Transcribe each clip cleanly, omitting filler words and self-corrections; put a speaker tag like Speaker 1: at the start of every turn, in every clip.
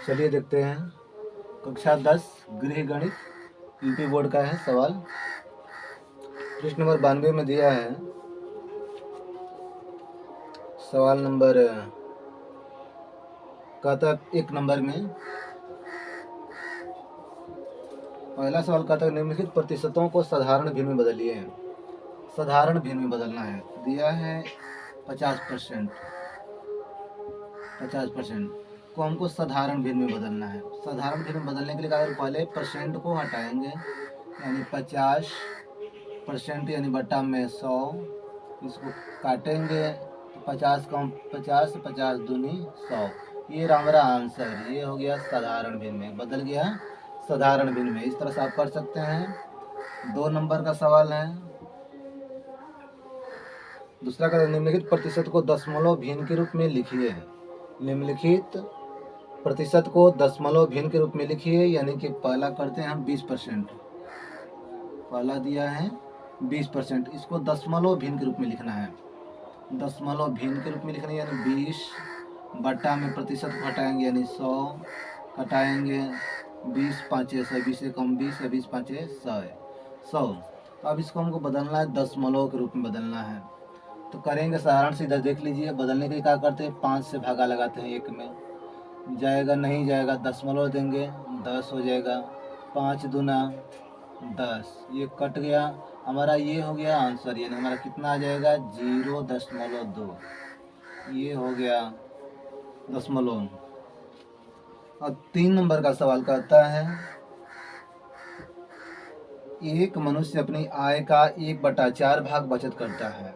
Speaker 1: चलिए देखते हैं। कक्षा 10 गृह गणित यूपी बोर्ड का है सवाल। पृष्ठ नंबर 92 में दिया है। सवाल नंबर कहता 1 नंबर में पहला सवाल कहता है निम्नलिखित प्रतिशतों को साधारण भिन्न में बदलिए। साधारण भिन्न में बदलना है। दिया है 50%। 50% को हमको साधारण भिन्न में बदलना है। साधारण भिन्न में बदलने के लिए अगर पहले परसेंट को हटाएंगे यानी 50% यानी बट्टा में 100, इसको काटेंगे तो 50 कम 50 50 दूनी 100। ये हमारा आंसर, ये हो गया साधारण भिन्न में, बदल गया साधारण भिन्न में। इस तरह से आप कर सकते हैं। 2 नंबर का सवाल है। दूसरा का निम्नलिखित प्रतिशत को दशमलव भिन्न के रूप में लिखिए। निम्नलिखित प्रतिशत को दशमलव भिन्न के रूप में लिखिए, यानी कि पहला करते हैं हम 20%। पहला दिया है 20%, इसको दशमलव भिन्न के रूप में लिखना है। दशमलव भिन्न के रूप में लिखना है यानी 20 बट्टा में प्रतिशत को हटाएंगे यानी 100, घटाएंगे 20 5 100, 20 से कम 20 है, 20 5 100। तो अब इसको हमको बदलना है, दशमलव के रूप में बदलना है। तो करेंगे साधारण से, इधर देख लीजिए। बदलने के लिए क्या करते हैं, 5 से भागा लगाते हैं, 1 में जाएगा नहीं जाएगा, दशमलव देंगे 10 हो जाएगा। 5 दूना 10, ये कट गया हमारा, ये हो गया आंसर। यानी हमारा कितना आ जाएगा 0.2, ये हो गया दशमलव। अब 3 नंबर का सवाल कहता है एक मनुष्य अपनी आय का 1/4 भाग बचत करता है।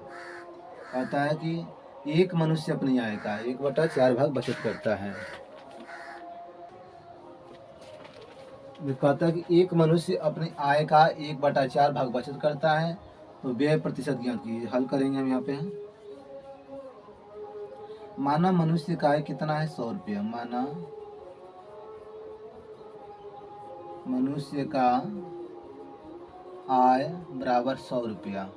Speaker 1: कहता है कि एक मनुष्य अपनी आय का 1/4 भाग बचत करता है। कहता है कि एक मनुष्य अपनी आय का 1/4 भाग बचत करता है, तो व्यय प्रतिशत ज्ञात कीजिए। हल करेंगे हम यहाँ पे। माना मनुष्य का आय कितना है, 100 रुपया। माना मनुष्य का आय बराबर 100 रुपया।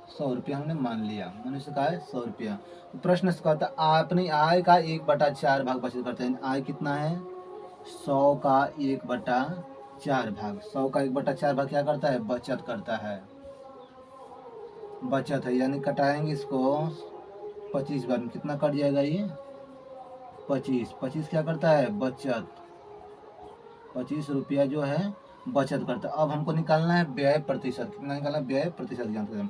Speaker 1: 100 रुपया हमने मान लिया, मनुष्य का आय 100 रुपया। तो प्रश्न से कहता है अपनी आय का 1/4 भाग बचत करते हैं। आय कितना है, 100 का 1/4 भाग। 100 का 1/4 भाग क्या करता है, बचत करता है। बचत है यानी कटाएंगे इसको 25 बार में, कितना कट जाएगा ये 25। 25 क्या करता है, बचत। 25 रुपया जो है बचत करता है। अब हमको निकालना है व्यय प्रतिशत। कितना निकालना है, व्यय प्रतिशत ज्ञात करें।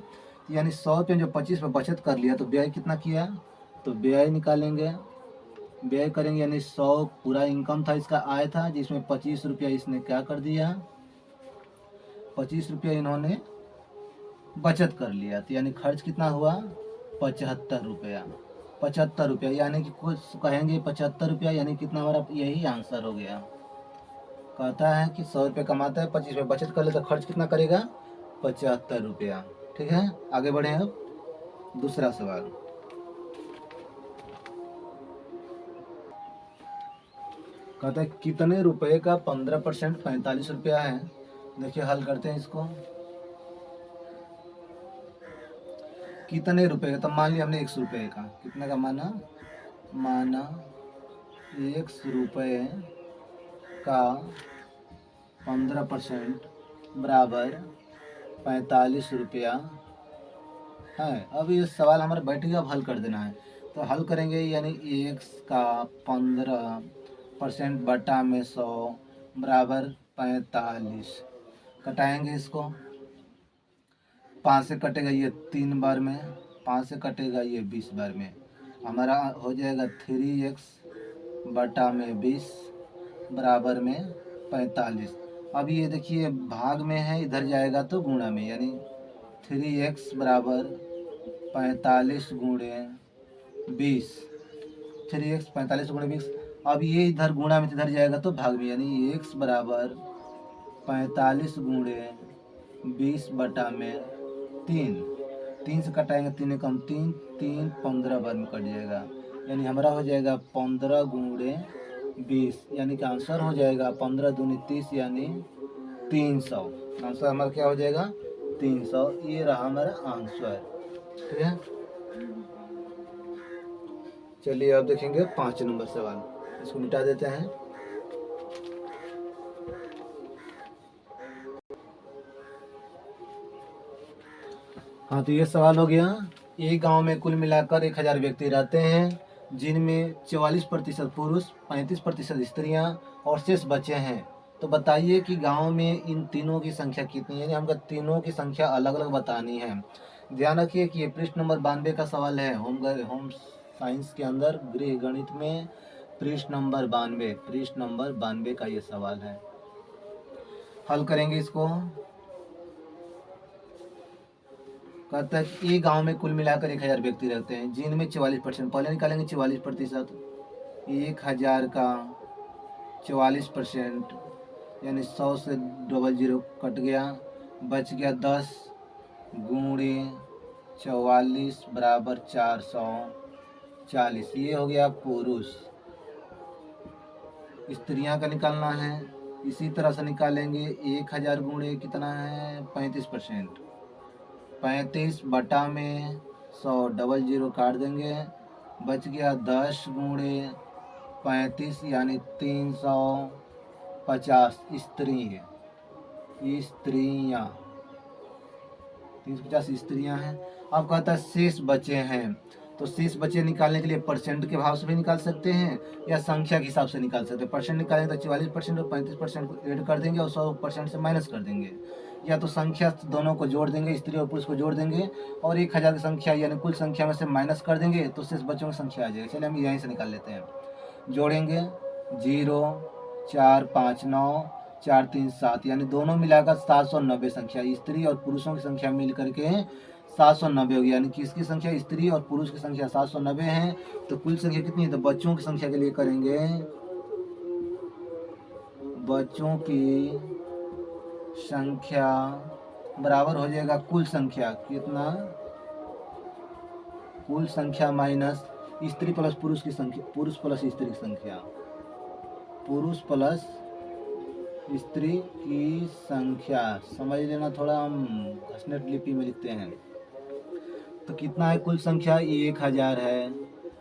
Speaker 1: यानी 100 रुपये जो 25 में बचत कर लिया, तो व्यय कितना किया, तो व्यय निकालेंगे। व्यय करेंगे यानी 100 पूरा इनकम था, इसका आय था, जिसमें 25 रुपया इसने क्या कर दिया, 25 रुपया इन्होंने बचत कर लिया। तो यानी खर्च कितना हुआ, 75 रुपया। 75 रुपया यानी कि कुछ कहेंगे 75 रुपया, यानी कितना हमारा यही आंसर हो गया। कहता है कि 100 रुपये कमाता है, 25 रुपये बचत कर ले, तो खर्च कितना करेगा, 75 रुपया। ठीक है, आगे बढ़े। अब दूसरा सवाल कहता है कितने रुपए का 15% 45 रुपया है। देखिए हल करते हैं इसको। कितने रुपए का, तब मान लिया हमने 100 रुपये का, कितने का माना, 100 रुपये का 15% बराबर 45 रुपया है। अब ये सवाल हमारा बैठ गया, अब हल कर देना है। तो हल करेंगे यानी 1 का 15% बटा में 100 बराबर 45। कटाएंगे इसको, 5 से कटेगा ये 3 बार में, 5 से कटेगा ये 20 बार में। हमारा हो जाएगा 3x बटा में 20 बराबर में 45। अब ये देखिए भाग में है, इधर जाएगा तो गुणा में, यानी 3x बराबर 45 गुणे 20। 3x 45 गुणे 20। अब ये इधर गुणा में, इधर जाएगा तो भाग में, यानी x बराबर 45 गुणे 20 बटा में 3। 3 से कटाएंगे, 3 कम 3, 3 15 बार में कट जाएगा। यानी हमारा हो जाएगा 15 गुणे 20, यानी कि आंसर हो जाएगा 15 दूनी 30 यानी 300। आंसर हमारा क्या हो जाएगा, 300। ये रहा हमारा आंसर। ठीक है। चलिए अब देखेंगे 5 नंबर सवाल, इसको मिटा देते हैं। हाँ, तो ये सवाल हो गया। एक गांव में कुल मिलाकर 1000 व्यक्ति रहते हैं, जिनमें 44% पुरुष, 35% स्त्रियां और शेष बच्चे हैं। तो बताइए कि गांव में इन तीनों की संख्या कितनी है, यानी हमको तीनों की संख्या अलग अलग बतानी है। ध्यान रखिए कि ये पृष्ठ नंबर 92 का सवाल है, होम साइंस के अंदर गृह गणित में पृष्ठ नंबर 92 का ये सवाल है। हल करेंगे इसको। कहता है कि एक गांव में कुल मिलाकर 1000 व्यक्ति रहते हैं, जिनमें 44%, पहले निकालेंगे 44%, 1000 का 44% यानी 100 से डबल जीरो कट गया, बच गया 10 गुणे 44 बराबर 440। ये हो गया पुरुष। स्त्रियां का निकालना है, इसी तरह से निकालेंगे। 1000 गुणे कितना है 35%, 35 बटा में 100 डबल जीरो काट देंगे, बच गया 10 गुणे 35 यानी 350 स्त्रियाँ 350 स्त्रियाँ हैं। अब कहता है शेष बचे हैं, तो शेष बचे निकालने के लिए परसेंट के भाव से भी निकाल सकते हैं या संख्या के हिसाब से निकाल सकते हैं। परसेंट निकालेंगे तो 44% और 35% को ऐड कर देंगे और 100% से माइनस कर देंगे, या तो संख्या दोनों को जोड़ देंगे, स्त्री और पुरुष को जोड़ देंगे और 1000 की संख्या यानी कुल संख्या में से माइनस कर देंगे तो शेष बच्चों की संख्या आ जाएगी। चलिए हम यहीं से निकाल लेते हैं। जोड़ेंगे 0 4 5 9 4 3 7 यानी दोनों मिलाकर 790 संख्या, स्त्री और पुरुषों की संख्या मिल करके 790 होगी। यानी किसकी संख्या, स्त्री और पुरुष की संख्या 790 है। तो कुल संख्या कितनी है, तो बच्चों की संख्या के लिए करेंगे, बच्चों की संख्या बराबर हो जाएगा कुल संख्या, कितना, कुल संख्या माइनस स्त्री प्लस पुरुष की संख्या, पुरुष प्लस स्त्री की संख्या, पुरुष प्लस स्त्री की संख्या। समझ लेना, थोड़ा हम घसनेट लिपि में लिखते हैं। तो कितना है कुल संख्या, 1000 है,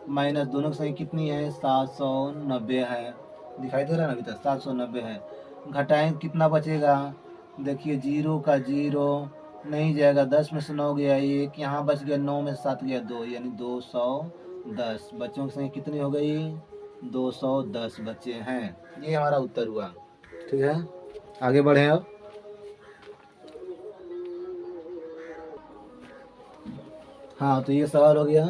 Speaker 1: माइनस दोनों की संख्या कितनी है 790 है, दिखाई दे रहा है ना अभी तक 790 है। घटाएं कितना बचेगा, देखिए 0 का 0 नहीं जाएगा, 10 में से 9 गया 1, यहाँ बच गया 9 में से 7 गया 2 यानी 210। बच्चों की संख्या कितनी हो गई, 210 बच्चे हैं। ये हमारा उत्तर हुआ। ठीक है, आगे बढ़े अब। हाँ, तो ये सवाल हो गया।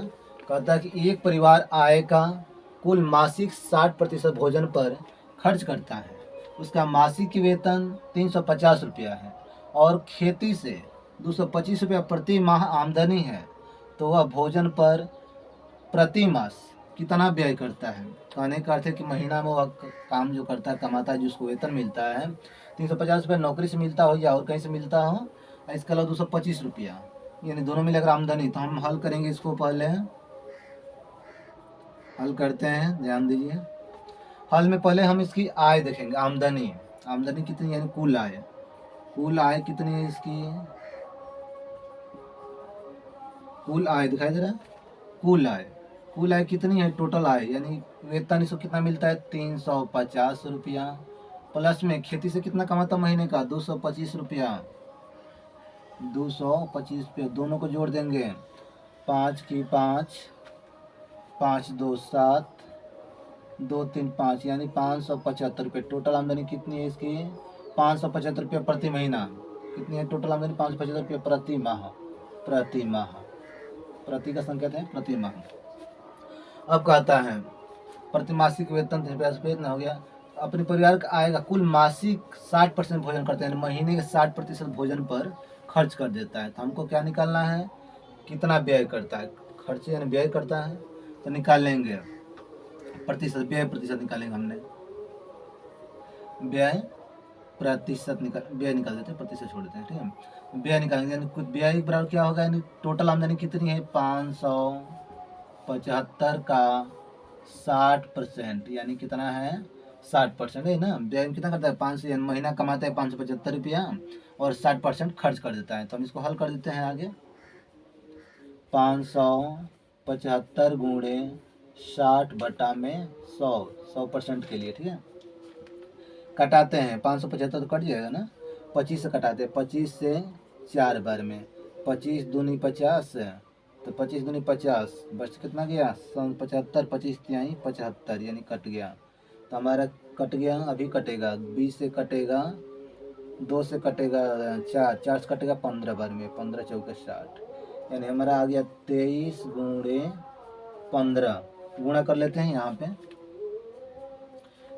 Speaker 1: कहता है कि एक परिवार आय का कुल मासिक 60% भोजन पर खर्च करता है, उसका मासिक वेतन 350 रुपया है और खेती से 225 रुपया प्रति माह आमदनी है, तो वह भोजन पर प्रति मास कितना व्यय करता है। कहने का अर्थ है कि महीना में वह काम जो करता है, कमाता है, जिसको वेतन मिलता है 350 रुपया नौकरी से मिलता हो या और कहीं से मिलता हो, इसके अलावा 225 रुपया यानी दोनों मिलाकर आमदनी। तो हम हल करेंगे इसको, पहले हल करते हैं, ध्यान दीजिए। हल में पहले हम इसकी आय देखेंगे, आमदनी, आमदनी कितनी यानी कुल आय, कुल आय कितनी है इसकी, कुल आय दिखाई दे रहा है, कुल आय, कुल आय कितनी है, टोटल आय यानी वेतन इसको कितना मिलता है 350 रुपया, प्लस में खेती से कितना कमाता महीने का 225 रुपया, 225 रुपया, दोनों को जोड़ देंगे, 5 की 5, 5 2 7, 2 3 5 यानी 575 रुपये। टोटल आमदनी कितनी है इसकी 575 रुपये प्रति महीना। कितनी है टोटल आमदनी 575 रुपये प्रति माह, प्रति माह, प्रति का संकेत है प्रति माह। अब कहता है प्रतिमासिक वेतन 350 रुपये हो गया। अपने परिवार का आएगा कुल मासिक 60% भोजन करते हैं, महीने के 60% भोजन पर खर्च कर देता है। तो हमको क्या निकालना है, कितना व्यय करता है, खर्च यानी व्यय करता है, तो निकाल लेंगे प्रतिशत, व्यय प्रतिशत निकालेंगे हमने, व्यय प्रतिशत व्यय निकाल देते हैं, प्रतिशत छोड़ देते हैं। ठीक है, व्यय निकालेंगे यानी कुछ व्यय बराबर क्या होगा, यानी टोटल आमदनी कितनी है 575 का 60% यानी कितना है 60% है ना। व्यय कितना करता है 500, यानी महीना कमाता है 575 रुपया और 60% खर्च कर देता है। तो हम इसको हल कर देते हैं आगे, 575 गुणे 60 बटा में 100% के लिए, ठीक है। कटाते हैं 575 तो कट जाएगा ना, 25 से कटाते हैं, 25 से 4 बार में, 25 दूनी 50, तो 25 दूनी 50, बच कितना गया 75, 25 तिहाई 75, यानी कट गया। तो हमारा कट गया, अभी कटेगा 20 से कटेगा, 2 से कटेगा 4, 4 से कटेगा 15 बार में, 15 चौके 60, यानी हमारा आ गया 23 गुणे 15। गुणा कर लेते हैं यहाँ पे,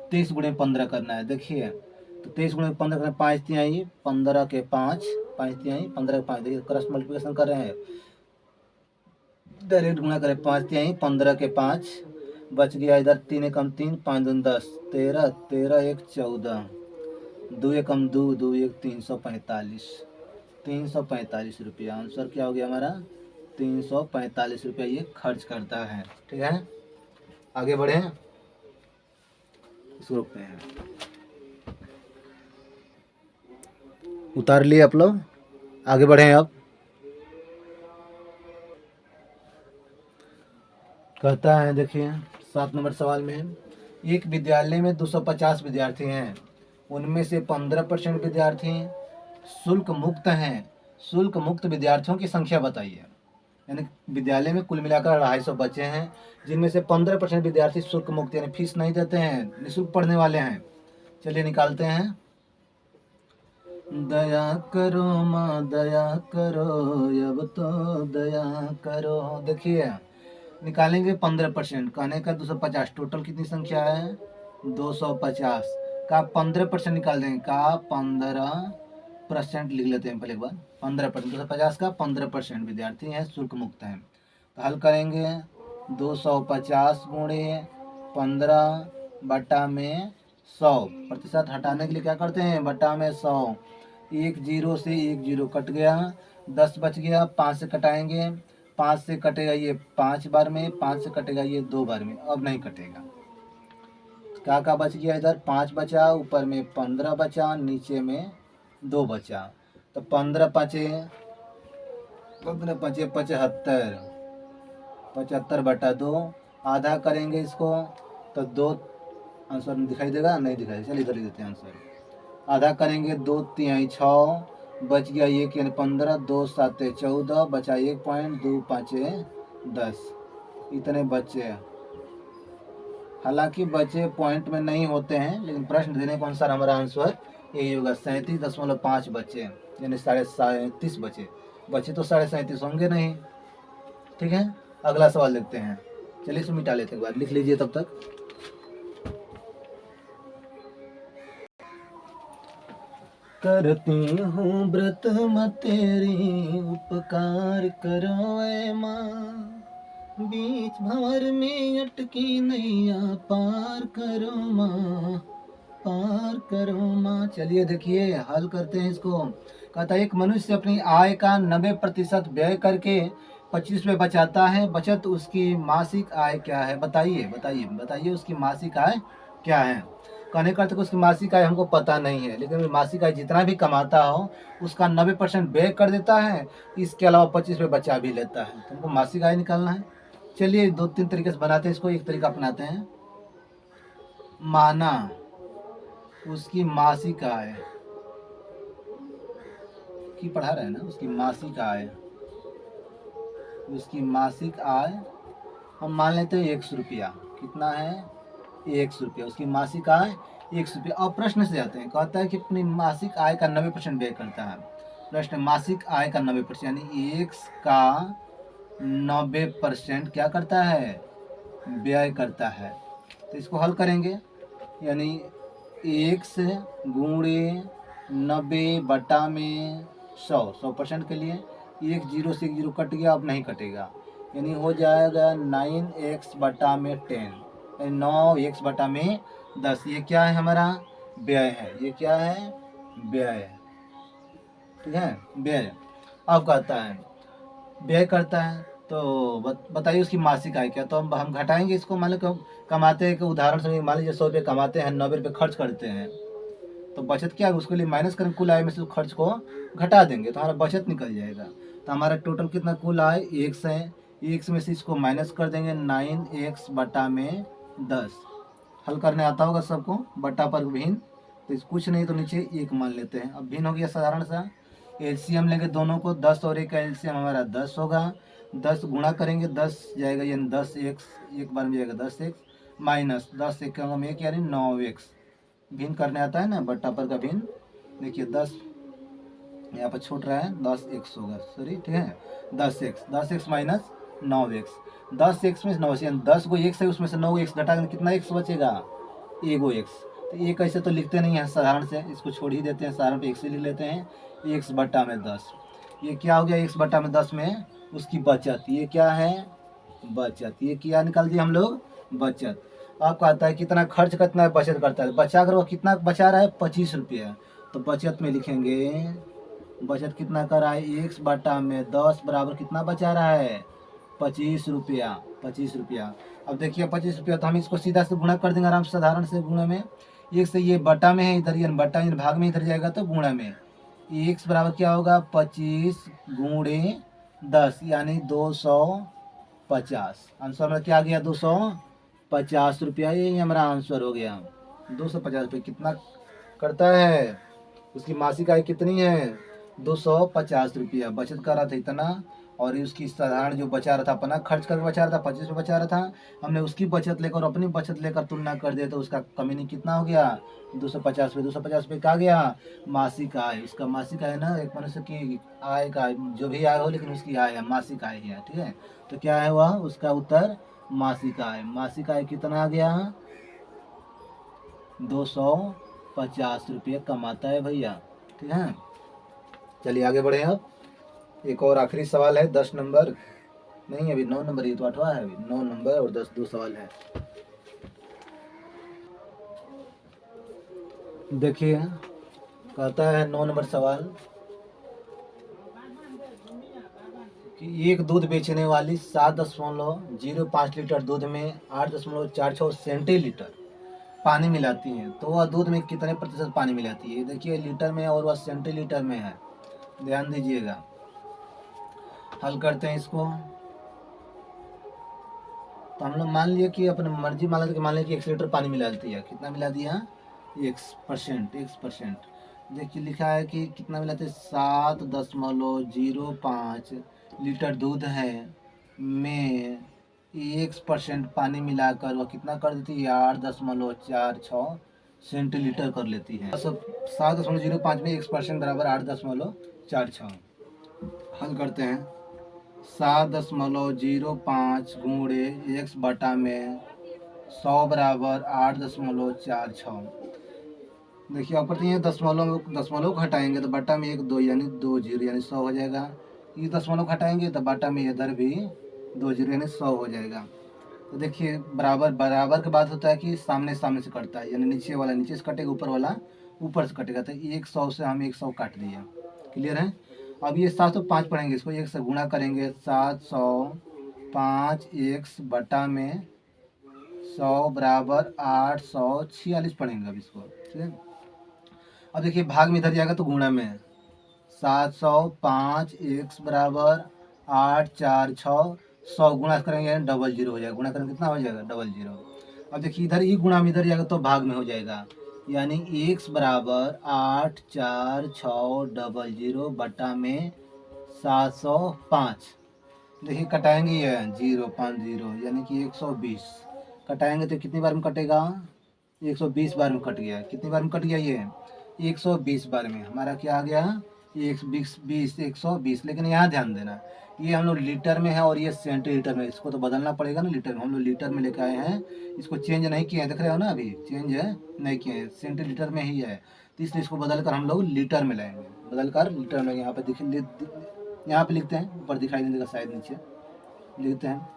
Speaker 1: 23 गुणे 15 करना है। देखिए तो 23 गुणे 15 करना, 5 तिहाई 15 के 5, 5 तिहाई 15 के 5, देखिए क्रॉस मल्टीप्लिकेशन कर रहे हैं, डायरेक्ट गुणा करें, 5 तिहाई 15 के 5, बच गया इधर 3 एकम 3, 5 दूनी 10, 13, 13 एक 14, 2 एकम 2, 2 एक 345, 345 रुपया। आंसर क्या हो गया हमारा, 345 रुपया ये खर्च करता है, ठीक है। आगे बढ़े, इसको रोकते हैं, उतार लिए आप लोग, आगे बढ़े। अब कहता है, देखिए 7 नंबर सवाल में, एक विद्यालय में 250 विद्यार्थी हैं, उनमें से 15% विद्यार्थी शुल्क मुक्त हैं, शुल्क मुक्त विद्यार्थियों की संख्या बताइए। यानी विद्यालय में कुल मिलाकर 250 बच्चे हैं, जिनमें से 15% विद्यार्थी शुल्क मुक्त यानी फीस नहीं देते हैं, निःशुल्क पढ़ने वाले हैं। चलिए निकालते हैं, दया करो माँ दया करो, अब तो दया करो। देखिए निकालेंगे 15%, कहने का 250, टोटल कितनी संख्या है 250 का 15% निकाल देंगे, का 15% लिख लेते हैं पहले एक बार, 15%, 250 का 15% विद्यार्थी हैं शुल्क मुक्त हैं। तो हल करेंगे, 250 गुणे 15 बटा में 100, प्रतिशत हटाने के लिए क्या करते हैं, बटा में 100, एक जीरो से एक जीरो कट गया, 10 बच गया, 5 से कटाएंगे, 5 से कटेगा ये 5 बार में, 5 से कटेगा ये 2 बार में, अब नहीं कटेगा। क्या बच गया, इधर 5 बचा, ऊपर में 15 बचा, नीचे में 2 बचा, तो 15 पचे 75, 75 बटा 2, आधा करेंगे इसको तो 2, आंसर दिखाई देगा, नहीं दिखाई, चलिए इधर लिख देते हैं आंसर, आधा करेंगे 2 तिहाई 6, बच गया 1 यानी 15, 2 7 14, बचा 1 पॉइंट, 2 5 10, इतने बच्चे। हालांकि बच्चे पॉइंट में नहीं होते हैं, लेकिन प्रश्न देने के अनुसार हमारा आंसर यही होगा, 37.5 बच्चे, यानी 37.5 बचे, बच्चे तो 37.5 होंगे नहीं, ठीक है। अगला सवाल देखते हैं, चलिए इसको मिटा लेते हैं, एक बार लिख लीजिए तब तक। करती हूँ व्रत मैं तेरी, उपकार करो ऐ माँ, बीच भंवर में अटकी नैया, पार करो माँ, पार करो माँ। चलिए देखिए हल करते हैं इसको। कहता है, एक मनुष्य अपनी आय का 90% व्यय करके 25 रुपये बचाता है, बचत उसकी मासिक आय क्या है, बताइए बताइए बताइए उसकी मासिक आय क्या है। कहने का अर्थ है कि उसकी मासिक आय हमको पता नहीं है, लेकिन मासिक आय जितना भी कमाता हो उसका 90% व्यय कर देता है, इसके अलावा 25 रुपये बचा भी लेता है, तो हमको मासिक आय निकालना है। चलिए 2-3 तरीके से बनाते हैं इसको, एक तरीका अपनाते हैं, माना उसकी मासिक आय की पढ़ा रहे हैं ना, उसकी मासिक आय, उसकी मासिक आय हम मान लेते हैं 100 रुपया, कितना है 100 रुपया, उसकी मासिक आय 100 रुपया। अब प्रश्न से आते हैं, कहता है कि अपनी मासिक आय का 90% व्यय करता है, प्रश्न मासिक आय का 90% यानी 1 का 90% क्या करता है, व्यय करता है। तो इसको हल करेंगे, यानी 1 गुणे 90 बटा में 100% के लिए 1 जीरो से 1 जीरो कट गया, अब नहीं कटेगा, यानी हो जाएगा 9x बटा में 10, 9x बटा में 10, ये क्या है हमारा व्यय है, ये क्या है व्यय, ठीक है व्यय। अब कहता है व्यय करता है, तो बताइए उसकी मासिक आय क्या, तो हम घटाएंगे इसको, मान लो कमाते हैं कि उदाहरण से मान लीजिए 100 रुपये कमाते हैं, 90 रुपये खर्च करते हैं, तो बचत क्या है उसके लिए माइनस करें, कुल आय में से खर्च को घटा देंगे तो हमारा बचत निकल जाएगा। तो हमारा टोटल कितना कुल आय 1 से एक्स में से इसको माइनस कर देंगे 9x बटा में 10। हल करने आता होगा सबको, बटा पर भिन्न, तो इस कुछ नहीं तो नीचे 1 मान लेते हैं। अब भिन्न हो गया साधारण सा, एलसीएम लेंगे दोनों को, 10 और 1 का एलसीएम हमारा 10 होगा। 10 गुणा करेंगे 10 जाएगा यानी 10x, एक बार में जाएगा 10x माइनस 10 एक का 1 यानी 9x। भिन्न करने आता है ना, बट्टा पर का भिन्न। देखिए 10 यहाँ पर छूट रहा है, 10x होगा, सॉरी ठीक है, 10x माइनस 9x। 10x में 9 यानी 10 को x है, उसमें से 9x घटा कितना x बचेगा, एगो x। तो एक ऐसे तो लिखते नहीं हैं साधारण से, इसको छोड़ ही देते हैं, साधारण पे x ही लिख लेते हैं, x बट्टा में 10। ये क्या हो गया, x बट्टा में 10 में उसकी बचत, ये क्या है बचत, ये क्या निकाल दिया हम लोग, बचत। अब कहता है कितना खर्च कितना बचत करता है, बचा कर वो कितना बचा रहा है 25 रुपया। तो बचत में लिखेंगे, बचत कितना कर रहा है, x बटा में 10 बराबर कितना बचा रहा है 25 रुपया, 25 रुपया। अब देखिए 25 रुपया, तो हम इसको सीधा से गुणा कर देंगे आराम से, साधारण से गुणा में। एक से ये बटा में है इधर, यानी बटा यानी भाग में इधर जाएगा तो गुणा में, x बराबर क्या होगा 25 गुणे 10 यानी 250। आंसर में क्या आ गया 250 रुपया, ये हमारा आंसर हो गया 250 रुपये। कितना करता है, उसकी मासिक आय कितनी है 250 रुपया। बचत कर रहा था इतना, और उसकी साधारण जो बचा रहा था अपना खर्च करके बचा रहा था 25 रुपये बचा रहा था, हमने उसकी बचत लेकर और अपनी बचत लेकर तुलना कर दिया तो उसका कमी कितना हो गया 250 रुपये। 250 रुपये का गया मासिक आय, उसका मासिक आय ना, एक मनुष्य की आय का जो भी आय हो लेकिन उसकी आय है मासिक आय है, ठीक है। तो क्या है वह, उसका उत्तर मासिक आय। मासिक आय कितना आ गया 250 रुपये कमाता है भैया, ठीक है। चलिए आगे बढ़े। अब एक और आखिरी सवाल है, 10 नंबर नहीं, अभी 9 नंबर, ये तो 8वां है, अभी 9 नंबर और 10 दो सवाल है। देखिए कहता है 9 नंबर सवाल कि एक दूध बेचने वाली 7.05 लीटर दूध में 8.46 सेंटीलीटर पानी मिलाती है, तो वह दूध में कितने प्रतिशत पानी मिलाती है। देखिए लीटर में और वह सेंटीलीटर में है, ध्यान दीजिएगा। हल करते हैं इसको। तो हम लोग मान लिए कि अपने मर्जी मान लिया कि 1 लीटर पानी मिला दिया, कितना मिला दिया 1%। देखिए लिखा है कि कितना मिलाते 7.05 लीटर दूध है में 1% पानी मिलाकर वह कितना कर देती है 8.46 सेंटीलीटर कर लेती है। 7.05 में 1% बराबर 8.46। हल करते हैं, 7.05 गुणे x बटा में 100 बराबर 8.46। देखिए ऊपर तो ये दशमलव घटाएंगे तो बटा में 1 2 यानी 2 जीरो यानी 100 हो जाएगा। ये दशमलव घटाएंगे तो बटा में इधर भी 2 जीरो यानी 100 हो जाएगा। तो देखिए बराबर बराबर के बाद होता है कि सामने सामने से कटता है, यानी नीचे वाला नीचे से कटेगा, ऊपर वाला ऊपर से कटेगा। तो 100 से हम 100 काट दिया, क्लियर है। अब ये 705 पढ़ेंगे, इसको 1 से गुणा करेंगे, 705 x बटा में 100 बराबर 846 पढ़ेंगे अब इसको, ठीक है। अब देखिए भाग में इधर जाएगा तो गुणा में, 705 x बराबर 846 100 गुणा करेंगे यानी डबल जीरो हो जाएगा, गुणा करेंगे कितना हो जाएगा डबल जीरो। अब देखिए इधर ही गुणा में इधर जाएगा तो भाग में हो जाएगा, यानी x बराबर 846 बटा में 705। देखिए कटाएंगे ये 050 यानी कि 120 कटाएंगे तो कितनी बार में कटेगा 120 बार में कट गया। कितनी बार में कट गया ये 120 बार में। हमारा क्या आ गया 120। लेकिन यहाँ ध्यान देना ये हम लोग लीटर में है और ये सेंटीलीटर में, इसको तो बदलना पड़ेगा ना। लीटर में हम लोग लीटर में लेके आए हैं, इसको चेंज नहीं किए हैं, देख रहे हो ना, अभी चेंज है नहीं किए हैं, सेंटीलीटर में ही है। तो इसलिए इसको बदल कर हम लोग लीटर में लाएंगे, बदल कर लीटर में। यहाँ पे यहाँ पे लिखते हैं, ऊपर दिखाई नहीं देगा शायद, नीचे लिखते हैं।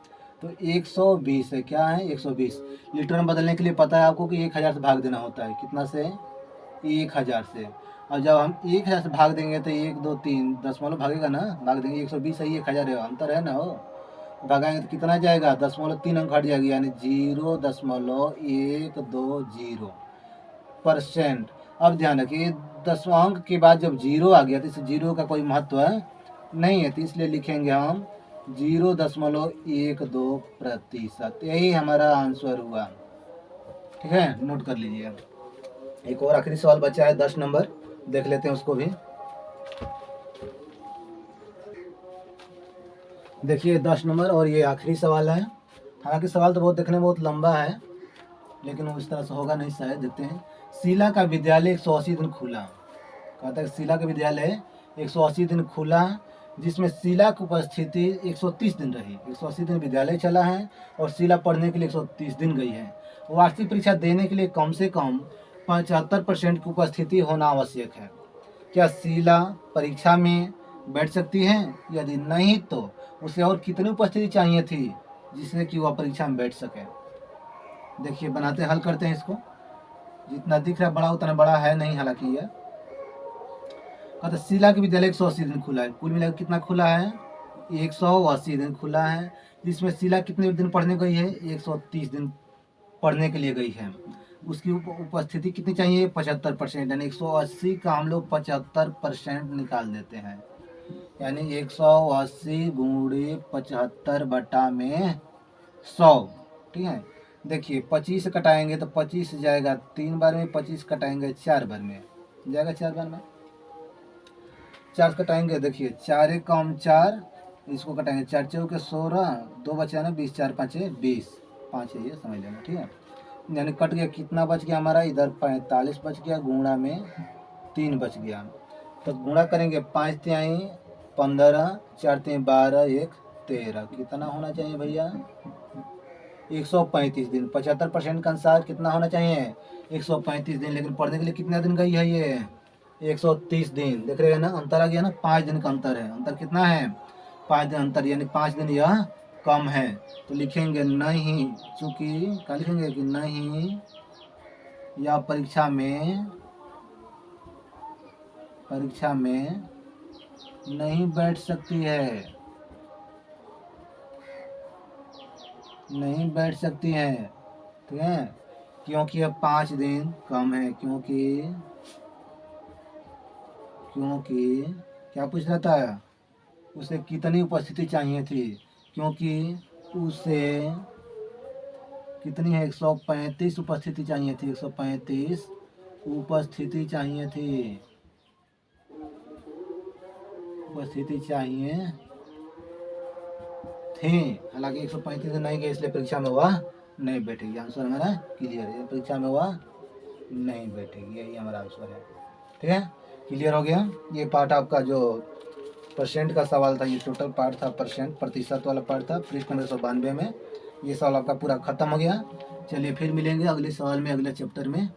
Speaker 1: तो 120 है, क्या है 120। लीटर में बदलने के लिए पता है आपको कि 1000 से भाग देना होता है, कितना से 1000 से। और जब हम 1000 से भाग देंगे तो 1 2 3 दशमलव भागेगा ना, भाग देंगे 120 है 1000 है, अंतर है ना हो। भागाएंगे तो कितना जाएगा 0.3 अंक हट जाएगी, यानी 0.120%। अब ध्यान रखिए 10 अंक के बाद जब जीरो आ गया तो इस जीरो का कोई महत्व नहीं है, तो इसलिए लिखेंगे हम 0.12%। यही हमारा आंसर हुआ। ठीक है, नोट कर लीजिए। एक और आखिरी सवाल बचा है 10 नंबर, देख लेते हैं उसको भी। देखिए 10 नंबर और ये आखिरी सवाल है। हालांकि सवाल तो बहुत देखने में बहुत लंबा है, लेकिन वो इस तरह से होगा नहीं, शायद देखते हैं। शीला का विद्यालय 180 दिन खुला। कहता है शीला का विद्यालय 180 दिन खुला, जिसमें शीला की उपस्थिति 130 दिन रही। 180 दिन विद्यालय चला है और शीला पढ़ने के लिए 130 दिन गई है। वार्षिक परीक्षा देने के लिए कम से कम 75% की उपस्थिति होना आवश्यक है। क्या शीला परीक्षा में बैठ सकती है? यदि नहीं तो उसे और कितनी उपस्थिति चाहिए थी जिससे कि वह परीक्षा में बैठ सके? देखिए बनाते हल करते हैं इसको। जितना दिख रहा है बड़ा उतना बड़ा है नहीं, हालांकि यह कहते शीला के विद्यालय 180 दिन खुला है। कुल मिलाकर कितना खुला है? 180 दिन खुला है, जिसमें शीला कितने दिन पढ़ने गई है? 130 दिन पढ़ने के लिए गई है। उसकी उपस्थिति कितनी चाहिए? 75%। यानी 180 का हम लोग 75% निकाल देते हैं, यानी 180 गुणे 75 बटा में 100। ठीक है, देखिए 25 कटाएंगे तो 25 जाएगा 3 बार में, 25 कटाएंगे 4 बार में जाएगा, 4 बार में 4 कटाएंगे। देखिए 4 एक कम 4, इसको कटाएंगे 4 चौके 16, 2 बचा ना 20, 4 5 20, 5 है ये समझ लेना। ठीक है, यानी कट गया, कितना बच गया हमारा? इधर 45 बच गया, गुणा में 3 बच गया। तो गुणा करेंगे 5 तिहाई 15, 4 तिहाई 12, 1 13, कितना होना चाहिए भैया? 135 दिन। 75% का अनुसार कितना होना चाहिए? 135 दिन। लेकिन पढ़ने के लिए कितना दिन गई है ये? 130 दिन। देख रहे हैं ना, अंतर आ गया ना, 5 दिन का अंतर है। अंतर कितना है? 5 दिन अंतर, यानी 5 दिन यह कम है। तो लिखेंगे नहीं, चूंकि क्या लिखेंगे कि नहीं, या परीक्षा में नहीं बैठ सकती है, नहीं बैठ सकती है। ठीक है, क्योंकि अब 5 दिन कम है। क्योंकि क्या पूछ रहा था? उसे कितनी उपस्थिति चाहिए थी? क्योंकि उसे कितनी है? 135 उपस्थिति चाहिए थी। 135 उपस्थिति चाहिए थी, उपस्थिति चाहिए थी। हालांकि 135 नहीं गए, इसलिए परीक्षा में वह नहीं बैठेगी। आंसर हमारा क्लियर है, परीक्षा में वह नहीं बैठेगी, यही हमारा आंसर है। ठीक है, क्लियर हो गया। ये पार्ट आपका जो परसेंट का सवाल था, ये टोटल पार्ट था, प्रतिशत वाला पार्ट था पृष्ठ नंबर 192 में। ये सवाल आपका पूरा खत्म हो गया। चलिए फिर मिलेंगे अगले सवाल में, अगले चैप्टर में।